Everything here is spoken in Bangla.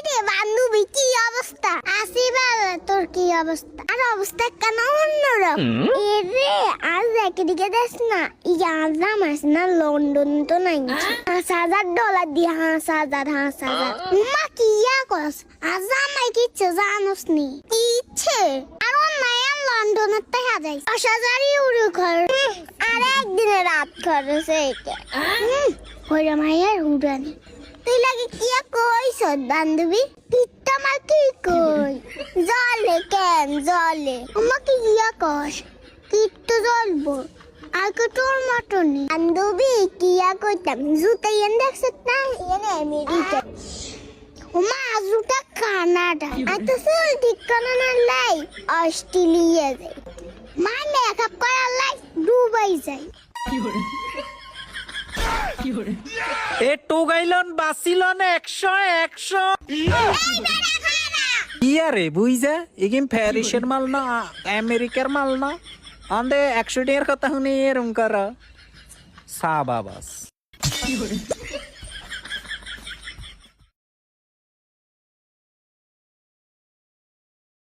রে বান্ধবী কি অবস্থা? আসি বাবা, তোর কি অবস্থা? আর অবস্থা কেন অন্যরকম? এরে আজ একদিকে দেখ না, এই আজাম আছে না লন্ডন তো নাই $5,000 দিয়ে 5,000 উমা কি কস? আজাম কিচ্ছে জানোস নি কি ইচ্ছে? আর অন্যায় লন্ডনের টাকা যাই 10,000 ইউরো খরচ আর একদিনে রাত খরচ এইটা ওইরা মায়ের উড়ানি। তুই লাগে কি কইস বান্ধবী? পিঠটা মা কি কই জলে কেন জলে আমাকে ইয়া কস কিট্টু জ্বলবো আর তোর মটনি বান্ধবী কিয়া কইতাম জুতাই এনে দেখছ না এনে আমেরিকা ওমা জুতা কানাডা এত ফুল ঠিক কানাডা লাই অস্ট্রেলিয়া যাই মা মেকআপ করার লাই দুবাই যাই এ টোগাইলন বাসিলন 100 ইয়া রে বুঝা এগিন প্যারিসের মাল না আমেরিকার মাল না আন্দে 100 টাকার কথা শুনি এরম করা সা বাবাস